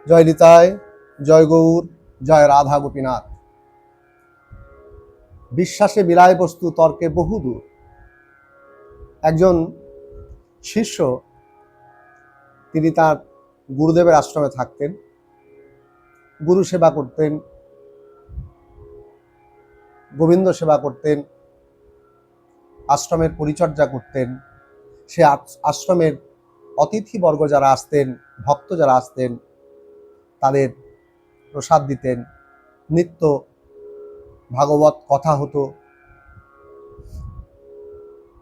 জয় নিতাই, জয় গৌর, জয় রাধা গোপীনাথ। বিশ্বাসে বিলায় বস্তু, তর্কে বহুদূর। একজন শিষ্য, তিনি তার গুরুদেবের আশ্রমে থাকতেন, গুরু সেবা করতেন, গোবিন্দ সেবা করতেন, আশ্রমের পরিচর্যা করতেন। সে আশ্রমের অতিথিবর্গ যারা আসতেন, ভক্ত যারা আসতেন, তাদের প্রসাদ দিতেন। নিত্য ভাগবত কথা হতো।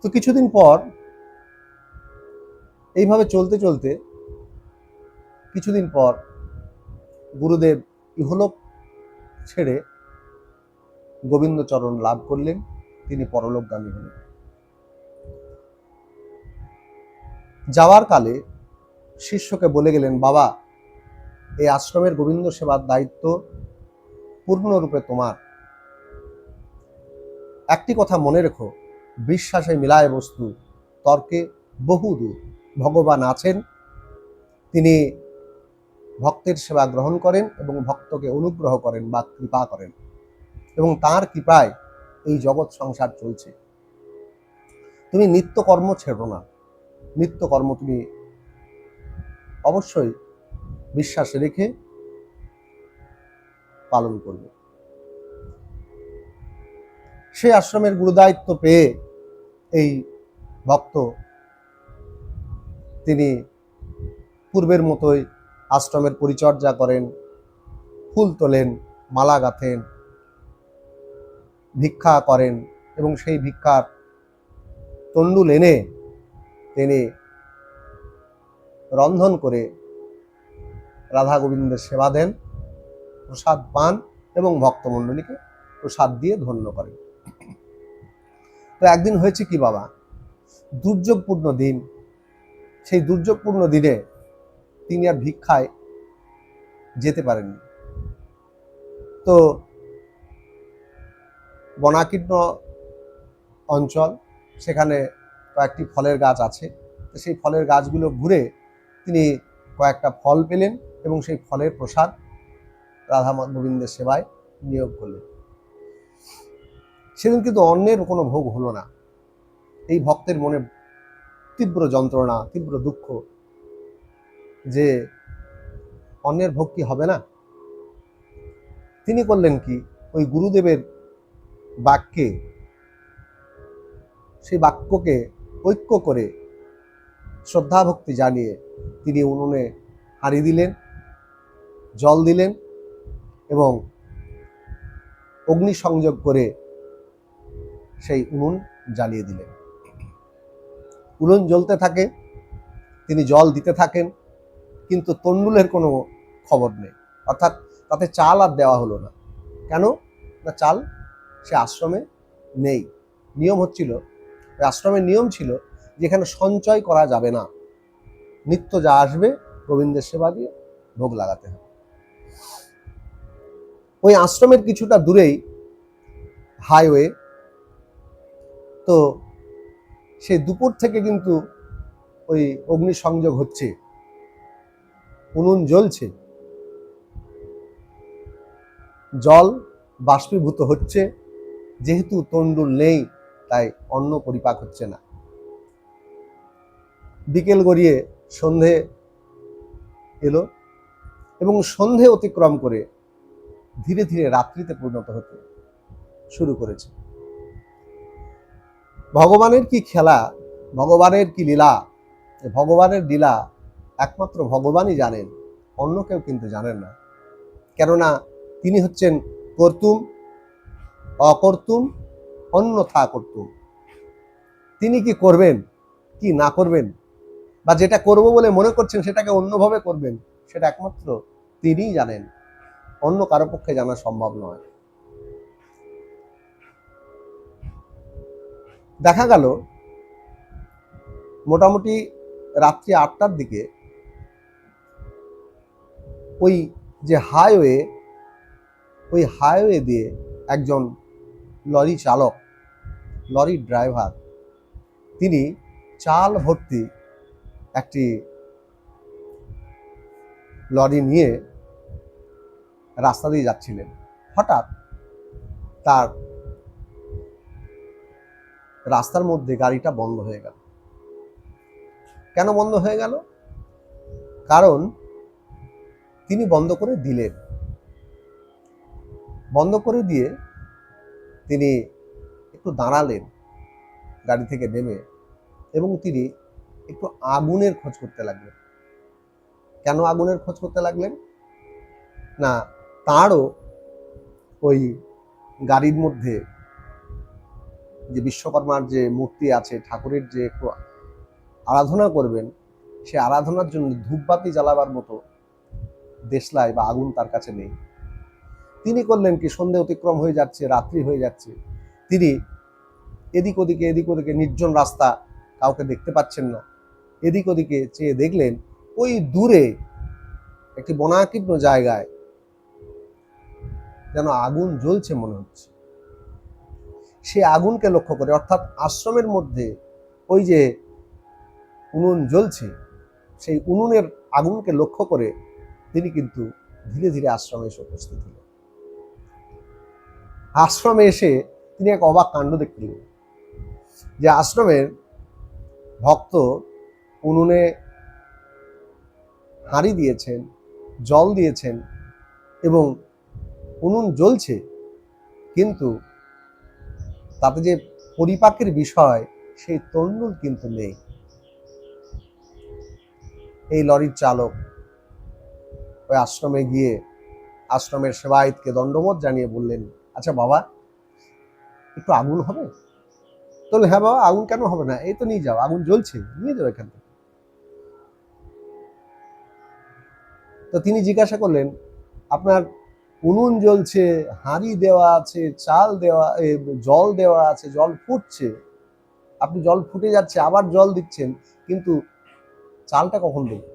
তো কিছুদিন পর এইভাবে চলতে চলতে কিছুদিন পর গুরুদেব ইহলোক ছেড়ে গোবিন্দচরণ লাভ করলেন, তিনি পরলোকগামী হলেন। যাওয়ার কালে শিষ্যকে বলে গেলেন, বাবা, এই আশ্রমের গোবিন্দ সেবার দায়িত্ব পূর্ণরূপে তোমার। একটি কথা মনে রেখো, বিশ্বাসে মিলায় বস্তু, তর্কে বহুদূর। ভগবান আছেন, তিনি ভক্তের সেবা গ্রহণ করেন এবং ভক্তকে অনুগ্রহ করেন বা কৃপা করেন, এবং তার কৃপায় এই জগৎ সংসার চলছে। তুমি নিত্যকর্ম ছেড়ো না, নিত্যকর্ম তুমি অবশ্যই বিশ্বাস রেখে পালন করবে। সে আশ্রমের গুরুদায়িত্ব পেয়ে এই ভক্ত তিনি পূর্বের মতোই আশ্রমের পরিচর্যা করেন, ফুল তোলেন, মালা গাঁথেন, ভিক্ষা করেন, এবং সেই ভিক্ষার তণ্ডুল এনে তিনি রন্ধন করে রাধা গোবিন্দের সেবা দেন, প্রসাদ পান এবং ভক্তমণ্ডলীকে প্রসাদ দিয়ে ধন্য করেন। তো একদিন হয়েছে কি বাবা, দুর্যোগপূর্ণ দিন। সেই দুর্যোগপূর্ণ দিনে তিনি আর ভিক্ষায় যেতে পারেননি। তো বনাকীর্ণ অঞ্চল, সেখানে কয়েকটি ফলের গাছ আছে। তো সেই ফলের গাছগুলো ঘুরে তিনি কয়েকটা ফল পেলেন এবং সেই ফলের প্রসাদ রাধা গোবিন্দের সেবায় নিয়োগ করলেন। সেদিন কিন্তু অন্যের কোনো ভোগ হলো না। এই ভক্তের মনে তীব্র যন্ত্রণা, তীব্র দুঃখ, যে অন্যের ভোগ কি হবে না। তিনি করলেন কি, ওই গুরুদেবের বাক্যে, সেই বাক্যকে ঐক্য করে শ্রদ্ধা ভক্তি জানিয়ে তিনি উনুনে হাঁড়ি দিলেন, জল দিলেন এবং অগ্নি সংযোগ করে সেই উনুন জ্বালিয়ে দিলেন। উনুন জ্বলতে থাকে, তিনি জল দিতে থাকেন, কিন্তু তণ্ডুলের কোনো খবর নেই। অর্থাৎ তাতে চাল আর দেওয়া হলো না। কেন না, চাল সে আশ্রমে নেই। নিয়ম হচ্ছিল, আশ্রমের নিয়ম ছিল যেখানে সঞ্চয় করা যাবে না, নিত্য যা আসবে গোবিন্দের সেবা দিয়ে ভোগ লাগাতে হবে। ওই আশ্রমের কিছুটা দূরেই হাইওয়ে। তো সেই দুপুর থেকে কিন্তু ওই অগ্নিসংযোগ হচ্ছে, উনুন জ্বলছে, জল বাষ্পীভূত হচ্ছে। যেহেতু তণ্ডুল নেই, তাই অন্ন পরিপাক হচ্ছে না। বিকেল গড়িয়ে সন্ধে এলো এবং সন্ধে অতিক্রম করে ধীরে ধীরে রাত্রিতে পরিণত হতে শুরু করেছে। ভগবানের কি খেলা, ভগবানের কি লীলা। ভগবানের লীলা একমাত্র ভগবানই জানেন, অন্য কেউ কিন্তু জানেন না। কেননা তিনি হচ্ছেন কর্তুম, অকর্তুম, অন্যথা কর্তুম। তিনি কি করবেন, কি না করবেন, বা যেটা করব বলে মনে করছেন সেটাকে অন্যভাবে করবেন, সেটা একমাত্র তিনিই জানেন, অন্য কারো পক্ষে জানা সম্ভব নয়। দেখা গেল মোটামুটি রাত্রি 8টার দিকে ওই যে হাইওয়ে, ওই হাইওয়ে দিয়ে একজন লরি চালক, লরি ড্রাইভার, তিনি চাল ভর্তি একটি লরি নিয়ে রাস্তা দিয়ে যাচ্ছিলেন। হঠাৎ তার রাস্তার মধ্যে গাড়িটা বন্ধ হয়ে গেল। কেন বন্ধ হয়ে গেল? কারণ তিনি বন্ধ করে দিলেন। বন্ধ করে দিয়ে তিনি একটু দাঁড়ালেন গাড়ি থেকে নেমে, এবং তিনি একটু আগুনের খোঁজ করতে লাগলেন। কেন আগুনের খোঁজ করতে লাগলেন? না, তাঁরও ওই গাড়ির মধ্যে যে বিশ্বকর্মার যে মূর্তি আছে, ঠাকুরের যে একটু আরাধনা করবেন, সে আরাধনার জন্য ধূপবাতি জ্বালাবার মতো দেশলাই বা আগুন তার কাছে নেই। তিনি করলেন কি, সন্ধে অতিক্রম হয়ে যাচ্ছে, রাত্রি হয়ে যাচ্ছে, তিনি এদিক ওদিকে নির্জন রাস্তা, কাউকে দেখতে পাচ্ছেন না, এদিক ওদিকে চেয়ে দেখলেন ওই দূরে একটি বনাকীর্ণ জায়গায় যেন আগুন জ্বলছে মনে হচ্ছে। সে আগুনকে লক্ষ্য করে, অর্থাৎ আশ্রমের মধ্যে ওই যে উনুন জ্বলছে, সেই উনুনের আগুনকে লক্ষ্য করে তিনি কিন্তু ধীরে ধীরে আশ্রমে এসে উপস্থিত হলেন। আশ্রমে এসে তিনি এক অবাক কাণ্ড দেখতে পেলেন যে আশ্রমের ভক্ত উনুনে হাঁড়ি দিয়েছেন, জল দিয়েছেন এবং উনুন জ্বলছে, কিন্তু তাতে যে পরিপাকের বিষয়, সেই তন্ডুল কিন্তু নেই। এই লরির চালক ওই আশ্রমে গিয়ে আশ্রমের সেবায়েতকে দণ্ডবোধ জানিয়ে বললেন, আচ্ছা বাবা, একটু আগুন হবে? তো হ্যাঁ বাবা, আগুন কেন হবে না, এই তো নিয়ে যাও, আগুন জ্বলছে, নিয়ে যাও এখান থেকে। তো তিনি জিজ্ঞাসা করলেন, আপনার উনুন জ্বলছে, হাঁড়ি দেওয়া আছে, চাল দেওয়া, জল দেওয়া আছে, জল ফুটছে, আপনি জল ফুটে যাচ্ছে, আবার জল দিচ্ছেন, কিন্তু চালটা কখন দেবেন?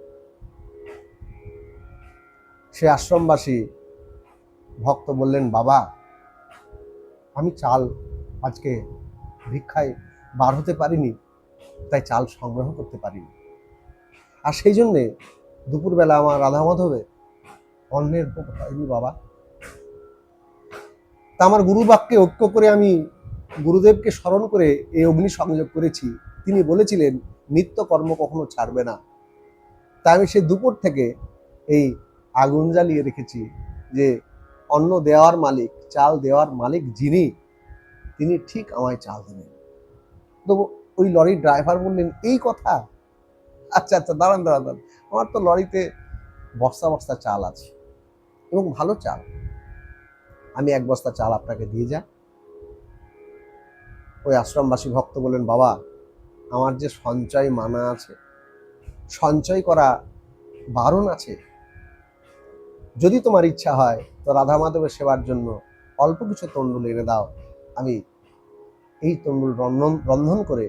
সে আশ্রমবাসী ভক্ত বললেন, বাবা, আমি চাল আজকে ভিক্ষায় বার হতে পারিনি, তাই চাল সংগ্রহ করতে পারিনি, আর সেই জন্যে দুপুরবেলা আমার রাধা মাধবে অন্নের ভোগ হয়নি বাবা। তা আমার গুরুবাক্যে ঐক্য করে আমি গুরুদেবকে স্মরণ করে এই অগ্নি সংযোগ করেছি। তিনি বলেছিলেন নিত্য কর্ম কখনো ছাড়বে না, তাই আমি সেই দুপুর থেকে এই আগুন জ্বালিয়ে রেখেছি যে অন্ন দেওয়ার মালিক, চাল দেওয়ার মালিক যিনি, তিনি ঠিক আমায় চাল দেবেন। তো ওই লরির ড্রাইভার বললেন, এই কথা? আচ্ছা আচ্ছা, দাঁড়ান দাঁড়ান দাঁড়ান, আমার তো লরিতে বস্তা বস্তা চাল আছে এবং ভালো চাল, আমি এক বস্তা চাল আপনাকে দিয়ে যাই। ওই আশ্রমবাসী ভক্ত বললেন, বাবা, আমার যে সঞ্চয় মানা আছে, সঞ্চয় করা বারণ আছে, যদি তোমার ইচ্ছা হয় তো রাধা মাধবের সেবার জন্য অল্প কিছু তণ্ডুল এনে দাও, আমি এই তণ্ডুল রন্ধন করে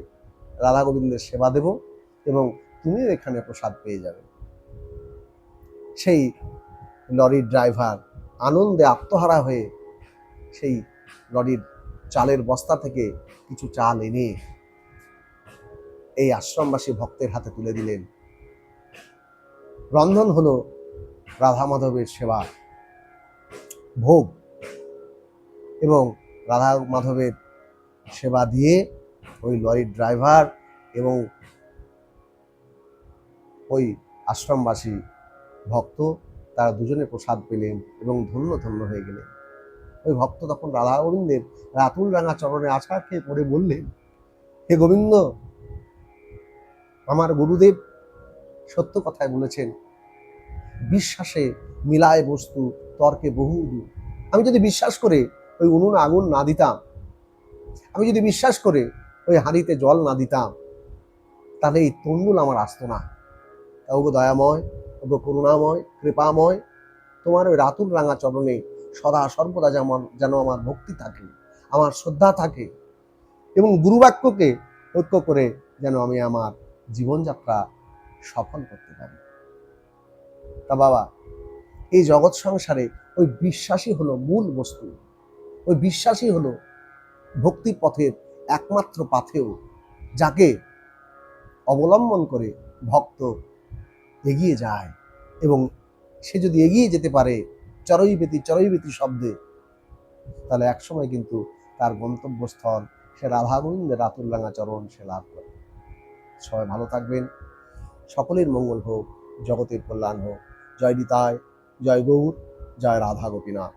রাধা গোবিন্দের সেবা দেব এবং তুমিও এখানে প্রসাদ পেয়ে যাবে। সেই লরির ড্রাইভার আনন্দে আত্মহারা হয়ে সেই লরির চালের বস্তা থেকে কিছু চাল এনে এই আশ্রমবাসী ভক্তের হাতে তুলে দিলেন। রন্ধন হলো রাধা মাধবের সেবা ভোগ, এবং রাধা মাধবের সেবা দিয়ে ওই লরির ড্রাইভার এবং ওই আশ্রমবাসী ভক্ত, তারা দুজনে প্রসাদ পেলেন এবং ধন্য ধন্য হয়ে গেলেন। ওই ভক্ত তখন রাধা গোবিন্দের রাতুল রাঙা চরণে আছাড় খেয়ে পড়ে বললেন, হে গোবিন্দ, আমার গুরুদেব সত্য কথাই বলেছেন, বিশ্বাসে মিলায় বস্তু, তর্কে বহু দূর। আমি যদি বিশ্বাস করে ওই উনুনে আগুন না দিতাম, আমি যদি বিশ্বাস করে ওই হাঁড়িতে জল না দিতাম, তাহলে এই তণ্ডুল আমার আসতো না। ওগো দয়াময়, ওগো করুণাময়, কৃপাময়, তোমার ওই রাতুল রাঙা চরণে সদা সর্বদা যেন আমার ভক্তি থাকে, আমার শ্রদ্ধা থাকে, এবং গুরুবাক্যকে ঐক্য করে যেন আমি আমার জীবনযাত্রা সফল করতে পারি। তা বাবা, এই জগৎ সংসারে ওই বিশ্বাসই হলো মূল বস্তু, ওই বিশ্বাসই হলো ভক্তির পথের একমাত্র পাথেয়, যাকে অবলম্বন করে ভক্ত এগিয়ে যায় এবং সে যদি এগিয়ে যেতে পারে চরৈবেতি চরৈবেতি শব্দে, তাহলে একসময় কিন্তু তার গন্তব্যস্থল সে রাধাগোবিন্দের রাতুলডাঙ্গা চরণ সে লাভ করে। সবাই ভালো থাকবেন, সকলের মঙ্গল হোক, জগতের কল্যাণ হোক। জয় নিতাই, জয় গৌর, জয় রাধা গোপীনাথ।